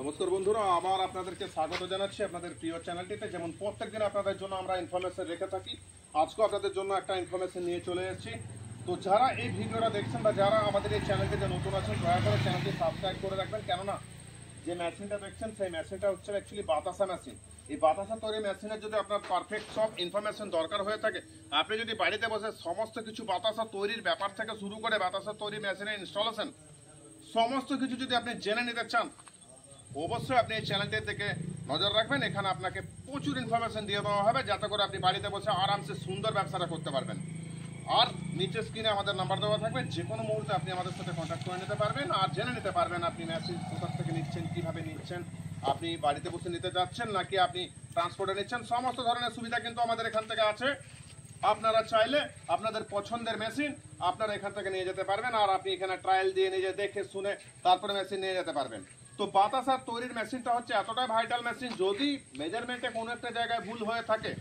নমস্কার বন্ধুরা, আবার আপনাদেরকে স্বাগত জানাচ্ছি আপনাদের প্রিয় চ্যানেলটিতে। যেমন প্রত্যেকদিন আপনাদের জন্য আমরা ইনফরমেশন রেখে থাকি, আজকেও আপনাদের জন্য একটা ইনফরমেশন নিয়ে চলে এসেছি। তো যারা এই ভিডিওটা দেখছেন বা যারা আমাদের এই চ্যানেলটিতে নতুন আছেন, দয়া করে চ্যানেলটি সাবস্ক্রাইব করে রাখবেন। কেননা যে মেশিনটা দেখছেন সেই মেশিনটা হচ্ছে অ্যাকচুয়ালি বাতাসা মেশিন। এই বাতাসা তৈরি মেশিনের যদি আপনার পারফেক্ট সব ইনফরমেশন দরকার হয়ে থাকে, আপনি যদি বাড়িতে বসে সমস্ত কিছু বাতাসা তৈরির ব্যাপার থেকে শুরু করে বাতাসা তৈরি মেশিনের ইনস্টলেশন সমস্ত কিছু যদি আপনি জেনে নিতে চান, অবশ্যই আপনি এই চ্যানেলটি থেকে নজর রাখবেন। এখানে আপনাকে প্রচুর ইনফরমেশন দিয়ে দেওয়া হবে, যাতে করে আপনি বাড়িতে বসে আরামসে সুন্দর ব্যবসাটা করতে পারবেন। আর নিচে স্ক্রিনে আমাদের নাম্বার দেওয়া থাকবে, যে কোনো মুহূর্তে আপনি আমাদের সাথে কন্ট্যাক্ট করে নিতে পারবেন আর জেনে নিতে পারবেন আপনি মেসেজ কোথা থেকে নিচ্ছেন, কিভাবে নিচ্ছেন, আপনি বাড়িতে বসে নিতে যাচ্ছেন নাকি আপনি ট্রান্সপোর্টে নিচ্ছেন। সমস্ত ধরনের সুবিধা কিন্তু আমাদের এখান থেকে আছে। আপনারা চাইলে আপনাদের পছন্দের মেশিন আপনারা এখান থেকে নিয়ে যেতে পারবেন আর আপনি এখানে ট্রায়াল দিয়ে নিজে দেখে শুনে তারপরে মেশিন নিয়ে যেতে পারবেন। তো বাতাসার তৈরির মেশিনটা হচ্ছে এতটাই ভাইটাল মেশিন, যদি মেজারমেন্টে কোনো একটা জায়গায় ভুল হয়ে থাকে,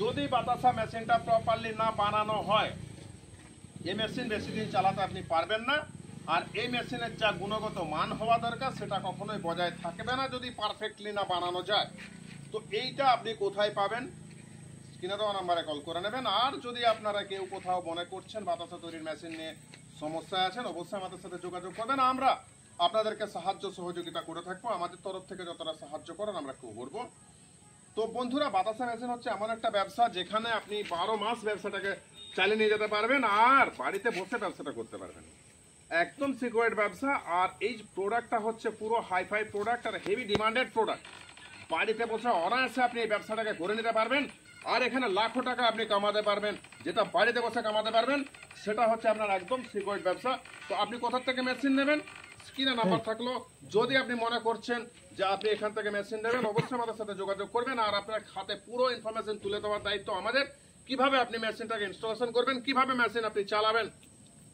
যদি বাতাসা মেশিনটা প্রপারলি না বানানো হয়, এই মেশিন বেশি দিন চালাতে আপনি পারবেন না। আর এই মেশিনের যা গুণগত মান হওয়া দরকার সেটা কখনোই বজায় থাকবে না যদি পারফেক্টলি না বানানো যায়। তো এইটা আপনি কোথায় পাবেন, স্ক্রিনে দেওয়া নাম্বারে কল করে নেবেন। আর যদি আপনারা কেউ কোথাও মনে করছেন বাতাসা তৈরির মেশিন নিয়ে সমস্যায় আছেন, অবশ্যই আমাদের সাথে যোগাযোগ করবেন। আমরা আপনাদেরকে সাহায্য সহযোগিতা করে থাকবো, আমাদের তরফ থেকে যতটা সাহায্য করেন আমরা খুব করবো। তো বন্ধুরা, বাতাসা মেশিন হচ্ছে এমন একটা ব্যবসা যেখানে আপনি 12 মাস ব্যবসাটাকে চালিয়ে নিয়ে যেতে পারবেন আর বাড়িতে বসে ব্যবসাটা করতে পারবেন। একদম সিকিউরড ব্যবসা। আর এই প্রোডাক্টটা হচ্ছে পুরো হাইফাই প্রোডাক্ট আর হেভি ডিমান্ডেড প্রোডাক্ট। বাড়িতে বসে অনায়াসে আপনি এই ব্যবসাটাকে করে নিতে পারবেন আর এখানে লাখো টাকা আপনি কামাতে পারবেন। যেটা বাড়িতে বসে কামাতে পারবেন সেটা হচ্ছে আপনার একদম সিকিউরড ব্যবসা। তো আপনি কোথা থেকে মেশিন নেবেন, স্ক্রিনে নাম্বার থাকলো। যদি আপনি মনে করছেন যে আপনি এখান থেকে মেশিন নেবেন, অবশ্যই আমাদের সাথে যোগাযোগ করবেন আর আপনার হাতে পুরো ইনফরমেশন তুলে দেওয়ার দায়িত্ব আমাদের। কিভাবে আপনি মেশিনটাকে ইনস্টলেশন করবেন, কিভাবে মেশিন আপনি চালাবেন,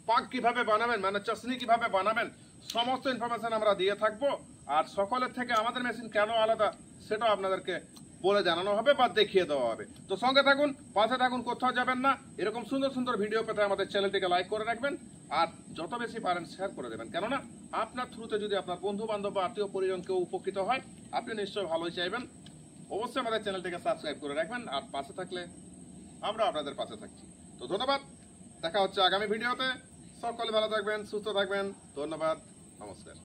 পাক কিভাবে বানাবেন, মানে চাসনি কিভাবে বানাবেন, সমস্ত ইনফরমেশন আমরা দিয়ে থাকবো। আর সকলের থেকে আমাদের মেশিন কেন আলাদা সেটাও আপনাদেরকে বলে জানানো হবে বা দেখিয়ে দেওয়া হবে। তো সঙ্গে থাকুন, পাশে থাকুন, কোথাও যাবেন না। এরকম সুন্দর সুন্দর ভিডিও পেতে আমাদের চ্যানেলটিকে লাইক করে রাখবেন আর যত বেশি পারেন শেয়ার করে দেবেন। কেননা আপনার থ্রুতে যদি আপনার বন্ধু বান্ধব বা আত্মীয় পরিজন কেউ উপকৃত হয়, আপনি নিশ্চয়ই ভালোই চাইবেন। অবশ্যই আমাদের চ্যানেলটিকে সাবস্ক্রাইব করে রাখবেন আর পাশে থাকলে আমরা আপনাদের পাশে থাকছি। তো ধন্যবাদ, দেখা হচ্ছে আগামী ভিডিওতে। সকলে ভালো থাকবেন, সুস্থ থাকবেন। ধন্যবাদ, নমস্কার।